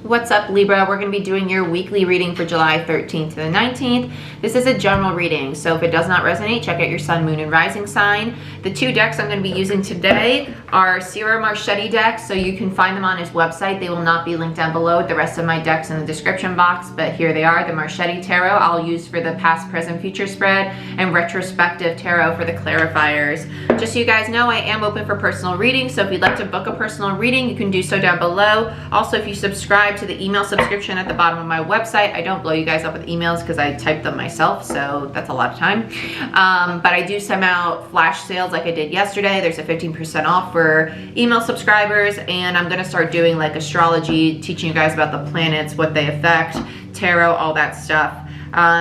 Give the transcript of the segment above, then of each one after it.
What's up, Libra? We're going to be doing your weekly reading for July 13th to the 19th. This is a general reading, so if it does not resonate, check out your sun, moon, and rising sign. The two decks I'm going to be using today are Ciro Marchetti decks, so you can find them on his website. They will not be linked down below with the rest of my decks in the description box, but here they are. The Marchetti Tarot I'll use for the past, present, future spread, and retrospective tarot for the clarifiers. Just so you guys know, I am open for personal readings, so if you'd like to book a personal reading, you can do so down below. Also, if you subscribe to the email subscription at the bottom of my website, I don't blow you guys up with emails because I type them myself, so that's a lot of time. But I do send out flash sales like I did yesterday. There's a 15% off for email subscribers, and I'm gonna start doing like astrology, teaching you guys about the planets, what they affect, tarot, all that stuff.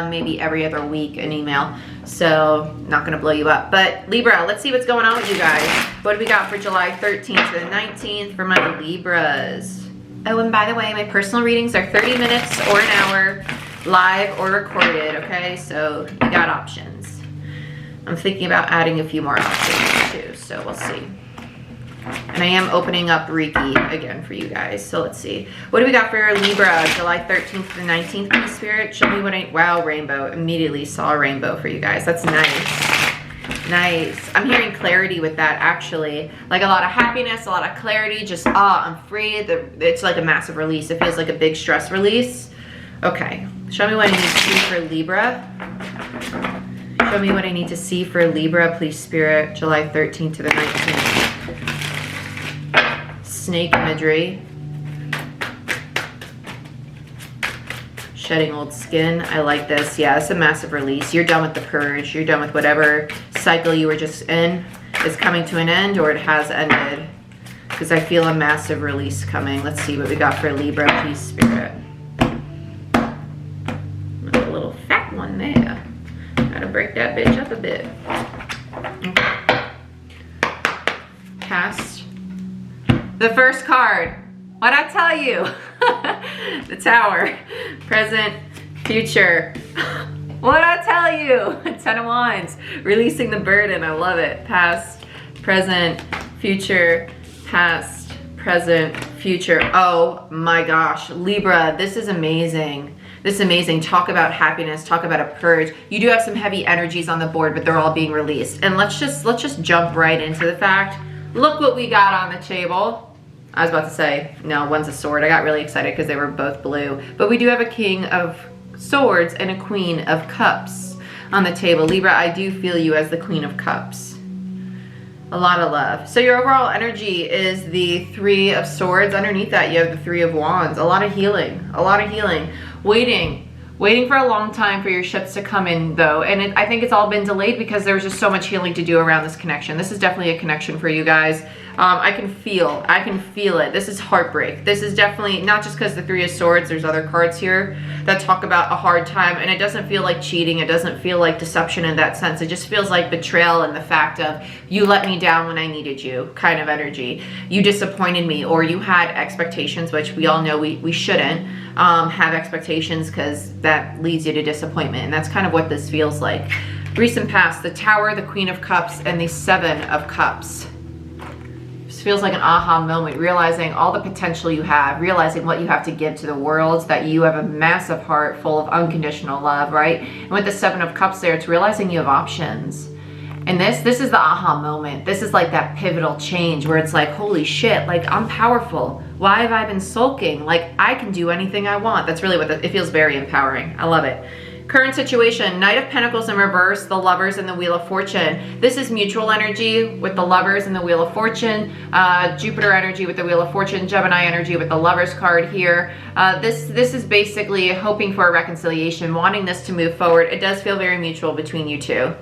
Maybe every other week an email. So not gonna blow you up. But Libra, let's see what's going on with you guys. What do we got for July 13th to the 19th for my Libras? Oh, and by the way, my personal readings are 30 minutes or an hour, live or recorded, okay? So you got options. I'm thinking about adding a few more options too, so we'll see. And I am opening up Reiki again for you guys, so let's see. What do we got for Libra, July 13th to the 19th, please, Spirit? Show me what wow, rainbow. Immediately saw a rainbow for you guys. That's nice. Nice. I'm hearing clarity with that, actually. Like a lot of happiness, a lot of clarity, just, I'm free. It's like a massive release. It feels like a big stress release. Okay, show me what I need to see for Libra. Show me what I need to see for Libra, please, Spirit, July 13th to the 19th. Snake imagery. Shedding old skin. I like this. Yeah, it's a massive release. You're done with the purge. You're done with whatever cycle you were just in. Is coming to an end, or it has ended. Because I feel a massive release coming. Let's see what we got for Libra, please, Spirit. A little fat one there. Gotta break that bitch up a bit. Okay. Past. The first card. What'd I tell you? The Tower. Present, future. What'd I tell you? 10 of Wands. Releasing the burden. I love it. Past, present, future, past, present, future. Oh my gosh. Libra, this is amazing. This is amazing. Talk about happiness. Talk about a purge. You do have some heavy energies on the board, but they're all being released. And let's just jump right into the fact. Look what we got on the table. I was about to say, no, one's a sword. I got really excited because they were both blue. But we do have a King of Swords and a Queen of Cups on the table. Libra, I do feel you as the Queen of Cups. A lot of love. So your overall energy is the Three of Swords. Underneath that, you have the Three of Wands. A lot of healing. A lot of healing. Waiting for a long time for your ships to come in, though, and I think it's all been delayed because there was just so much healing to do around this connection. This is definitely a connection for you guys. I can feel it. This is heartbreak. This is definitely not just because the Three of Swords. There's other cards here that talk about a hard time, and it doesn't feel like cheating. It doesn't feel like deception in that sense. It just feels like betrayal and the fact of you let me down when I needed you kind of energy. You disappointed me, or you had expectations, which we all know we shouldn't have expectations because that leads you to disappointment, and that's kind of what this feels like. Recent past, the Tower, the Queen of Cups, and the Seven of Cups. This feels like an aha moment, realizing all the potential you have, realizing what you have to give to the world, that you have a massive heart full of unconditional love, right? And with the Seven of Cups there, it's realizing you have options. And this is the aha moment. This is like that pivotal change where it's like, holy shit, like I'm powerful. Why have I been sulking? Like I can do anything I want. That's really what it feels very empowering. I love it. Current situation, Knight of Pentacles in reverse, the Lovers and the Wheel of Fortune. This is mutual energy with the Lovers and the Wheel of Fortune, Jupiter energy with the Wheel of Fortune, Gemini energy with the Lovers card here. This is basically hoping for a reconciliation, wanting this to move forward. It does feel very mutual between you two.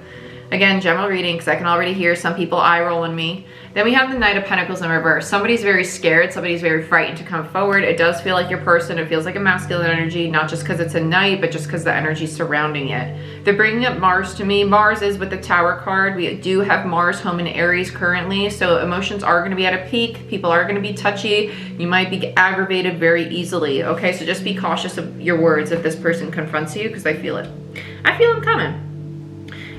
Again, general reading, because I can already hear some people eye rolling me. Then we have the Knight of Pentacles in reverse. Somebody's very scared. Somebody's very frightened to come forward. It does feel like your person. It feels like a masculine energy, not just because it's a knight, but just because the energy surrounding it. They're bringing up Mars to me. Mars is with the Tower card. We do have Mars home in Aries currently, so emotions are going to be at a peak. People are going to be touchy. You might be aggravated very easily. Okay, so just be cautious of your words if this person confronts you, because I feel it. I feel them coming.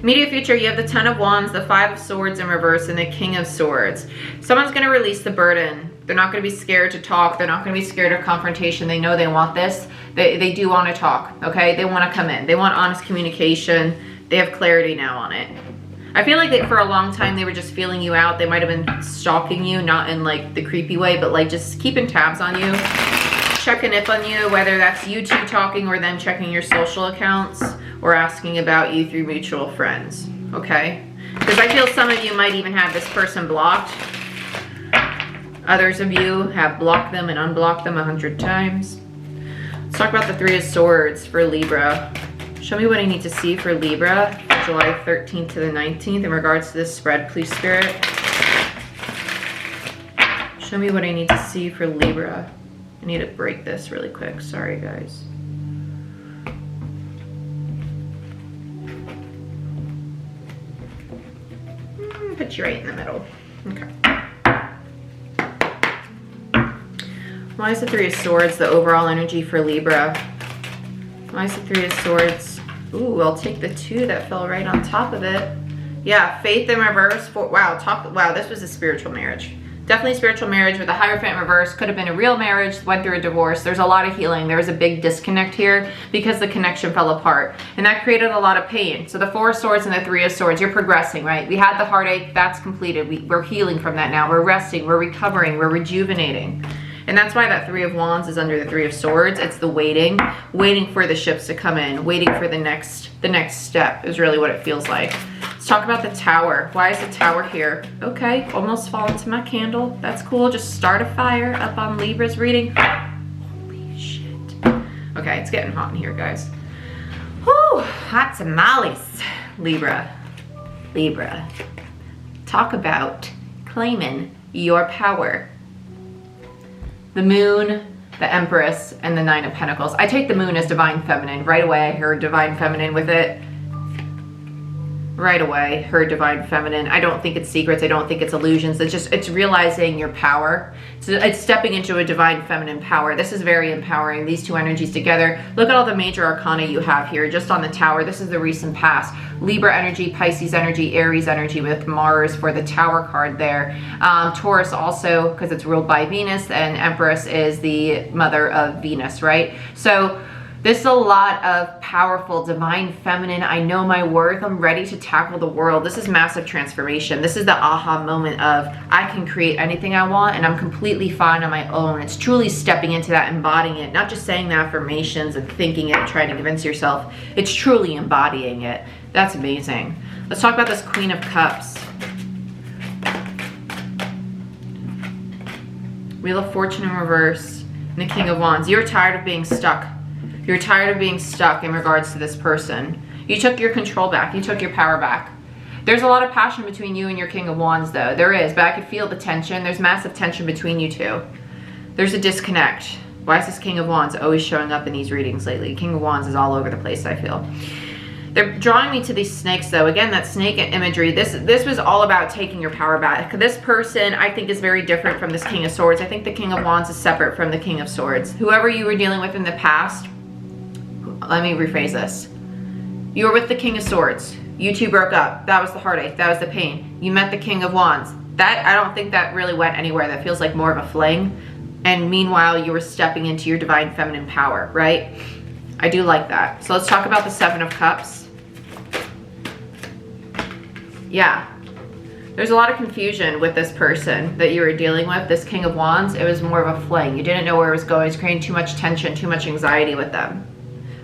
Immediate future, you have the Ten of Wands, the Five of Swords in reverse, and the King of Swords. Someone's going to release the burden They're not going to be scared to talk. They're not going to be scared of confrontation. They know they want this. They do want to talk, okay? They want to come in. They want honest communication. They have clarity now on it. I feel like that for a long time they were just feeling you out. They might have been stalking you, not in like the creepy way, but like just keeping tabs on you, checking up on you, whether that's you two talking or them checking your social accounts or asking about you through mutual friends, okay? Because I feel some of you might even have this person blocked. Others of you have blocked them and unblocked them 100 times. Let's talk about the Three of Swords for Libra. Show me what I need to see for Libra, July 13th to the 19th in regards to this spread, please, Spirit. Show me what I need to see for Libra. I need to break this really quick. Sorry, guys. Put you right in the middle. Okay. Why is the Three of Swords the overall energy for Libra? Why is the Three of Swords? Ooh, I'll take the 2 that fell right on top of it. Yeah, faith in reverse. Wow, this was a spiritual marriage. Definitely spiritual marriage with a Hierophant reverse. Could have been a real marriage, went through a divorce. There's a lot of healing. There was a big disconnect here because the connection fell apart. And that created a lot of pain. So the Four of Swords and the Three of Swords, you're progressing, right? We had the heartache, that's completed. We're healing from that now. We're resting, we're recovering, we're rejuvenating. And that's why that Three of Wands is under the Three of Swords. It's the waiting for the ships to come in, waiting for the next step is really what it feels like. Let's talk about the Tower. Why is the Tower here? Okay, almost fall into my candle. That's cool. Just start a fire up on Libra's reading. Holy shit. Okay, it's getting hot in here, guys. Whew, hot tamales. Libra. Talk about claiming your power. The Moon, the Empress, and the Nine of Pentacles. I take the Moon as divine feminine. Right away, I heard divine feminine with it. Right away, heard divine feminine. I don't think it's secrets. I don't think it's illusions. It's realizing your power. It's stepping into a divine feminine power. This is very empowering, these two energies together. Look at all the major arcana you have here just on the Tower. This is the recent past. Libra energy, Pisces energy, Aries energy with Mars for the Tower card there. Taurus also, because it's ruled by Venus, and Empress is the mother of Venus, right? So this is a lot of powerful, divine feminine. I know my worth. I'm ready to tackle the world. This is massive transformation. This is the aha moment of I can create anything I want and I'm completely fine on my own. It's truly stepping into that, embodying it, not just saying the affirmations and thinking it and trying to convince yourself. It's truly embodying it. That's amazing. Let's talk about this Queen of Cups. Wheel of Fortune in reverse and the King of Wands. You're tired of being stuck. You're tired of being stuck in regards to this person. You took your control back. You took your power back. There's a lot of passion between you and your King of Wands, though. There is, but I can feel the tension. There's massive tension between you two. There's a disconnect. Why is this King of Wands always showing up in these readings lately? King of Wands is all over the place, I feel. They're drawing me to these snakes, though. Again, that snake imagery. This was all about taking your power back. This person, I think, is very different from this King of Swords. I think the King of Wands is separate from the King of Swords. Whoever you were dealing with in the past, let me rephrase this. You were with the King of Swords. You two broke up. That was the heartache. That was the pain. You met the King of Wands. That, I don't think that really went anywhere. That feels like more of a fling. And meanwhile, you were stepping into your divine feminine power, right? I do like that. So let's talk about the Seven of Cups. Yeah. There's a lot of confusion with this person that you were dealing with, this King of Wands. It was more of a fling. You didn't know where it was going. It's creating too much tension, too much anxiety with them.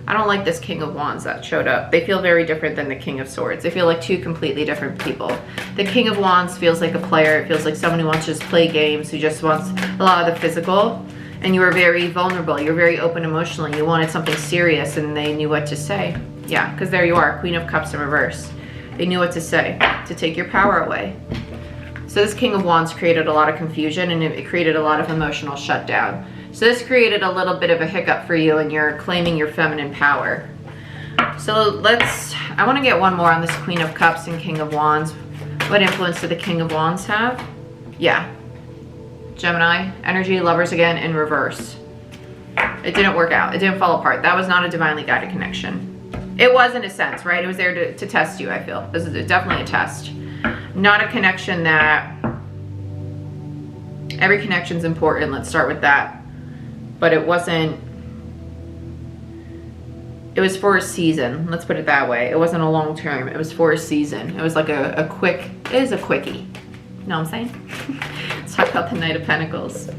I don't like this King of Wands that showed up. They feel very different than the King of Swords. They feel like two completely different people. The King of Wands feels like a player. It feels like someone who wants to just play games, who just wants a lot of the physical. And you were very vulnerable. You're very open emotionally. You wanted something serious and they knew what to say. Yeah, because there you are, Queen of Cups in reverse. They knew what to say to take your power away. So this King of Wands created a lot of confusion and it created a lot of emotional shutdown. So this created a little bit of a hiccup for you and you're claiming your feminine power. So I want to get one more on this Queen of Cups and King of Wands. What influence did the King of Wands have? Yeah. Gemini, energy, lovers again in reverse. It didn't work out. It didn't fall apart. That was not a divinely guided connection. It was in a sense, right? It was there to test you, I feel. This is definitely a test. Not a connection that Every connection's important. Let's start with that. But it wasn't, it was for a season. Let's put it that way. It wasn't a long term. It was for a season. It was like a quick, it is a quickie. You know what I'm saying? Let's talk about the Knight of Pentacles.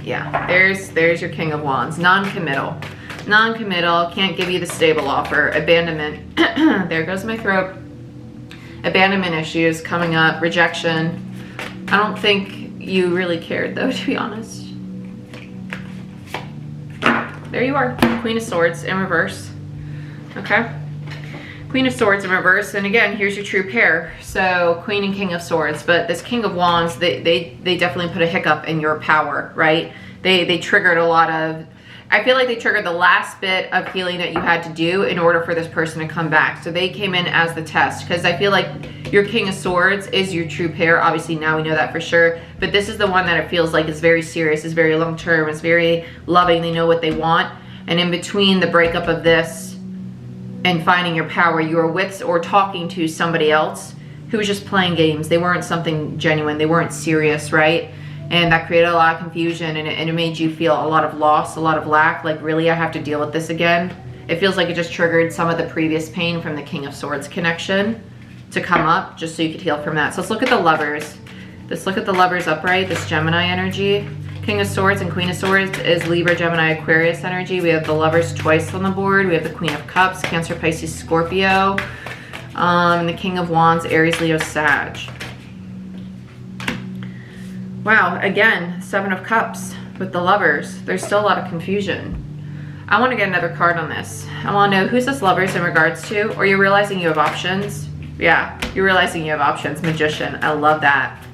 Yeah, there's your King of Wands. Non-committal. Non-committal, can't give you the stable offer. Abandonment. There goes my throat. Abandonment issues coming up. Rejection. I don't think you really cared though, to be honest. There you are. Queen of Swords in reverse. Okay. Queen of Swords in reverse. And again, here's your true pair. So Queen and King of Swords. But this King of Wands, they definitely put a hiccup in your power, right? They triggered a lot of, I feel like they triggered the last bit of healing that you had to do in order for this person to come back. So they came in as the test, because I feel like your King of Swords is your true pair. Obviously now we know that for sure, but this is the one that it feels like is very serious, is very long term, is very loving. They know what they want. And in between the breakup of this and finding your power, you were with or talking to somebody else who was just playing games. They weren't something genuine. They weren't serious, right? And that created a lot of confusion, and it made you feel a lot of loss, a lot of lack. Like, really, I have to deal with this again? It feels like it just triggered some of the previous pain from the King of Swords connection to come up, just so you could heal from that. So let's look at the Lovers. Let's look at the Lovers upright, this Gemini energy. King of Swords and Queen of Swords is Libra, Gemini, Aquarius energy. We have the Lovers twice on the board. We have the Queen of Cups, Cancer, Pisces, Scorpio. The King of Wands, Aries, Leo, Sag. Wow, again, Seven of Cups with the Lovers. There's still a lot of confusion. I want to get another card on this. I want to know, who's this Lovers in regards to? Or you're realizing you have options? Yeah, you're realizing you have options. Magician, I love that.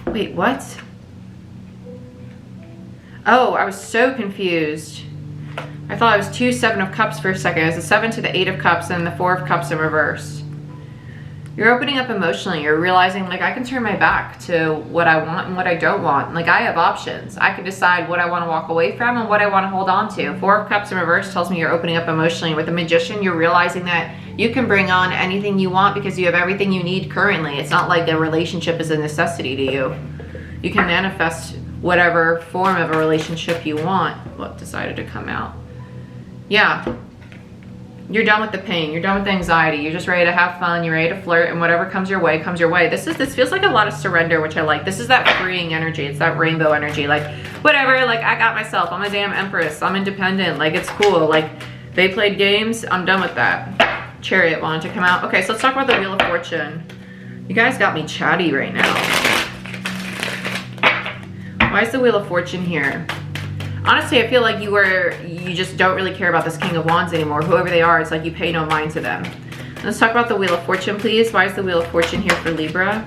Wait, what? Oh, I was so confused. I thought it was two Seven of Cups for a second. It was a 7 to the 8 of Cups and the 4 of Cups in reverse. You're opening up emotionally. You're realizing, like, I can turn my back to what I want and what I don't want. Like, I have options. I can decide what I want to walk away from and what I want to hold on to. 4 of Cups in reverse tells me you're opening up emotionally. With the Magician, you're realizing that you can bring on anything you want because you have everything you need currently. It's not like a relationship is a necessity to you. You can manifest whatever form of a relationship you want. What decided to come out? Yeah. You're done with the pain. You're done with the anxiety. You're just ready to have fun. You're ready to flirt, and whatever comes your way, comes your way. This feels like a lot of surrender, which I like. This is that freeing energy. It's that rainbow energy. Like, whatever, like, I got myself. I'm a damn empress. I'm independent. Like, it's cool. Like, they played games. I'm done with that. Chariot wanted to come out. Okay, so let's talk about the Wheel of Fortune. You guys got me chatty right now. Why is the Wheel of Fortune here? Honestly, I feel like you just don't really care about this King of Wands anymore. Whoever they are, it's like you pay no mind to them. Let's talk about the Wheel of Fortune, please. Why is the Wheel of Fortune here for Libra?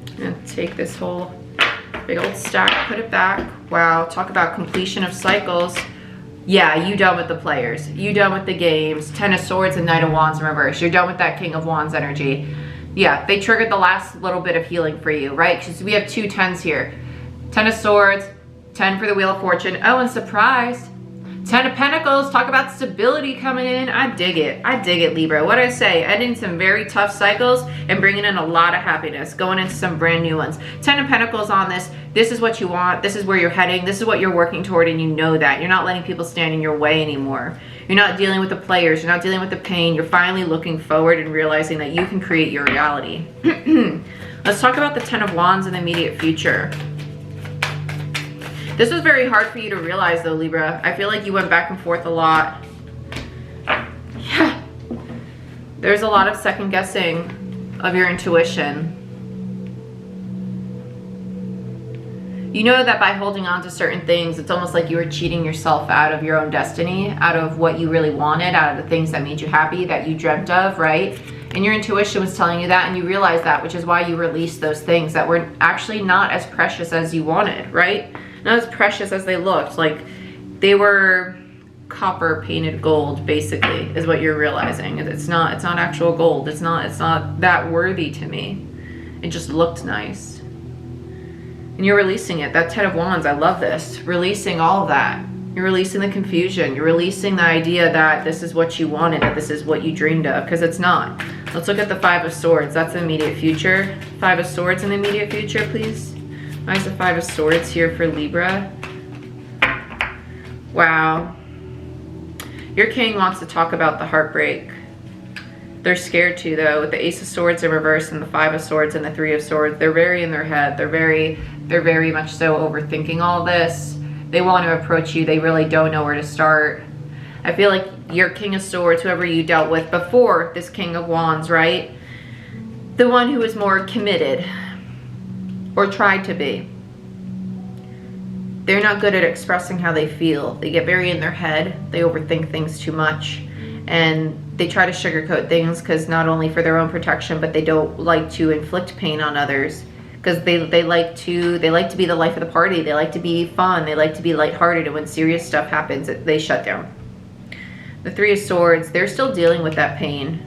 I'm gonna take this whole big old stack, put it back. Wow, talk about completion of cycles. Yeah, you done with the players. You done with the games. 10 of Swords and Knight of Wands in reverse. You're done with that King of Wands energy. Yeah, they triggered the last little bit of healing for you, right? Because we have 2 10s here. 10 of Swords, 10 for the Wheel of Fortune. Oh, and surprise, 10 of Pentacles. Talk about stability coming in. I dig it. I dig it, Libra. What I say, ending some very tough cycles and bringing in a lot of happiness, going into some brand new ones. 10 of Pentacles on this. This is what you want. This is where you're heading. This is what you're working toward, and you know that. You're not letting people stand in your way anymore. You're not dealing with the players. You're not dealing with the pain. You're finally looking forward and realizing that you can create your reality. Let's talk about the 10 of Wands in the immediate future. This was very hard for you to realize though, Libra. I feel like you went back and forth a lot. Yeah. There's a lot of second guessing of your intuition. You know that by holding on to certain things, it's almost like you were cheating yourself out of your own destiny, out of what you really wanted, out of the things that made you happy, that you dreamt of, right? And your intuition was telling you that, and you realized that, which is why you released those things that were actually not as precious as you wanted, right? Not as precious as they looked. Like, they were copper painted gold, basically, is what you're realizing. It's not actual gold. It's not that worthy to me. It just looked nice. And you're releasing it. That 10 of Wands, I love this. Releasing all of that. You're releasing the confusion. You're releasing the idea that this is what you wanted, that this is what you dreamed of, because it's not. Let's look at the Five of Swords. That's the immediate future. Five of Swords in the immediate future, please. Why is the Five of Swords here for Libra? Wow. Your king wants to talk about the heartbreak. They're scared to, though, with the Ace of Swords in reverse and the Five of Swords and the Three of Swords. They're very in their head. They're very much so overthinking all this. They want to approach you. They really don't know where to start. I feel like your King of Swords, whoever you dealt with before this King of Wands, right? The one who was more committed or tried to be. They're not good at expressing how they feel. They get very in their head. They overthink things too much. And they try to sugarcoat things because not only for their own protection, but they don't like to inflict pain on others. Because they like to be the life of the party. They like to be fun. They like to be lighthearted. And when serious stuff happens, they shut down. The Three of Swords, they're still dealing with that pain.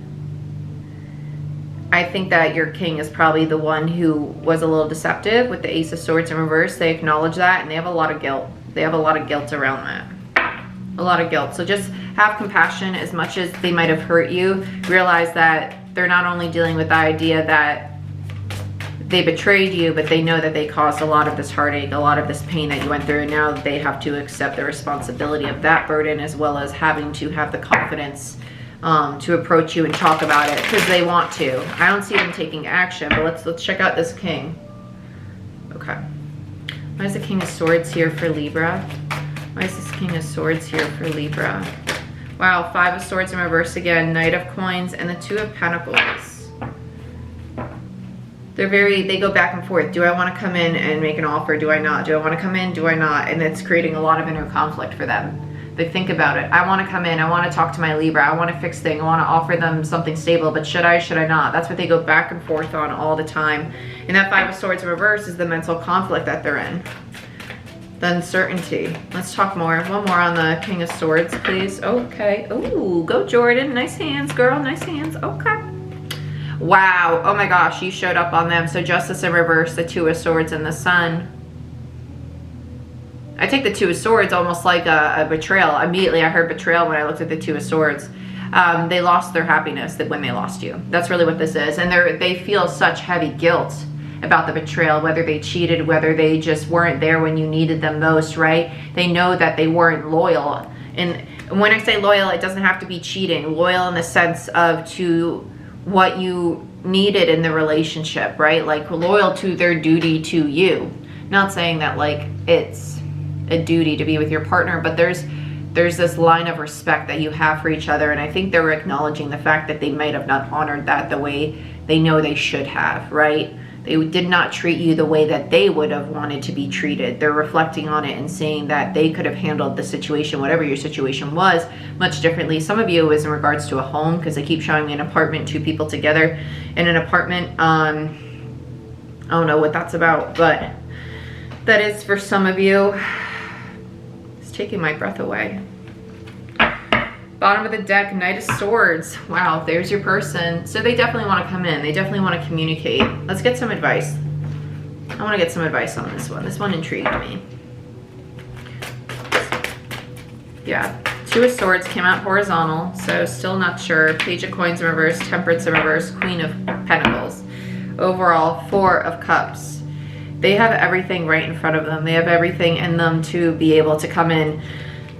I think that your king is probably the one who was a little deceptive with the Ace of Swords in reverse. They acknowledge that and they have a lot of guilt. They have a lot of guilt around that. A lot of guilt. So just have compassion. As much as they might have hurt you, realize that they're not only dealing with the idea that they betrayed you, but they know that they caused a lot of this heartache, a lot of this pain that you went through, and now they have to accept the responsibility of that burden, as well as having to have the confidence to approach you and talk about it, because they want to. I don't see them taking action, but let's check out this king. Okay. Why is the King of Swords here for Libra? Why is this King of Swords here for Libra? Wow, Five of Swords in reverse again, Knight of Coins, and the Two of Pentacles. They go back and forth. Do I want to come in and make an offer? Do I not? Do I want to come in? Do I not? And it's creating a lot of inner conflict for them. They think about it. I want to come in. I want to talk to my Libra. I want to fix things. I want to offer them something stable, but should I not? That's what they go back and forth on all the time. And that Five of Swords in reverse is the mental conflict that they're in. The uncertainty. Let's talk more. One more on the King of Swords, please. Okay. Ooh, go Jordan. Nice hands, girl. Nice hands. Okay. Wow. Oh my gosh, you showed up on them. So Justice in reverse, the Two of Swords, and the Sun. I take the Two of Swords almost like a betrayal. Immediately I heard betrayal when I looked at the Two of Swords. They lost their happiness when they lost you. That's really what this is. And they feel such heavy guilt about the betrayal, whether they cheated, whether they just weren't there when you needed them most, right? They know that they weren't loyal. And when I say loyal, it doesn't have to be cheating. Loyal in the sense of to what you needed in the relationship, right? Like loyal to their duty to you. Not saying that like it's a duty to be with your partner, but there's this line of respect that you have for each other, and I think they're acknowledging the fact that they might have not honored that the way they know they should have, right? They did not treat you the way that they would have wanted to be treated. They're reflecting on it and saying that they could have handled the situation, whatever your situation was, much differently. Some of you is in regards to a home, because they keep showing me an apartment, two people together in an apartment. I don't know what that's about, but that is for some of you. It's taking my breath away. Bottom of the deck, Knight of Swords. Wow, there's your person. So they definitely want to come in. They definitely want to communicate. Let's get some advice. I want to get some advice on this one. This one intrigued me. Yeah, Two of Swords came out horizontal, so still not sure. Page of Coins in reverse, Temperance in reverse, Queen of Pentacles. Overall, Four of Cups. They have everything right in front of them. They have everything in them to be able to come in.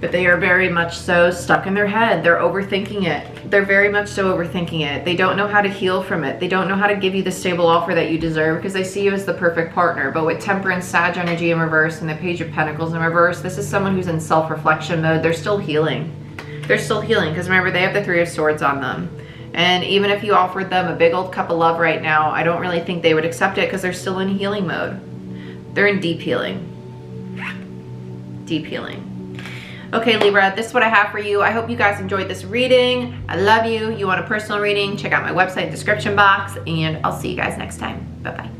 But they are very much so stuck in their head. They're overthinking it. They're very much so overthinking it. They don't know how to heal from it. They don't know how to give you the stable offer that you deserve, because they see you as the perfect partner. But with Temperance, Sag energy in reverse, and the Page of Pentacles in reverse, this is someone who's in self-reflection mode. They're still healing. They're still healing, because remember, they have the Three of Swords on them. And even if you offered them a big old cup of love right now, I don't really think they would accept it, because they're still in healing mode. They're in deep healing. Deep healing. Okay, Libra, this is what I have for you. I hope you guys enjoyed this reading. I love you. You want a personal reading? Check out my website description box, and I'll see you guys next time. Bye-bye.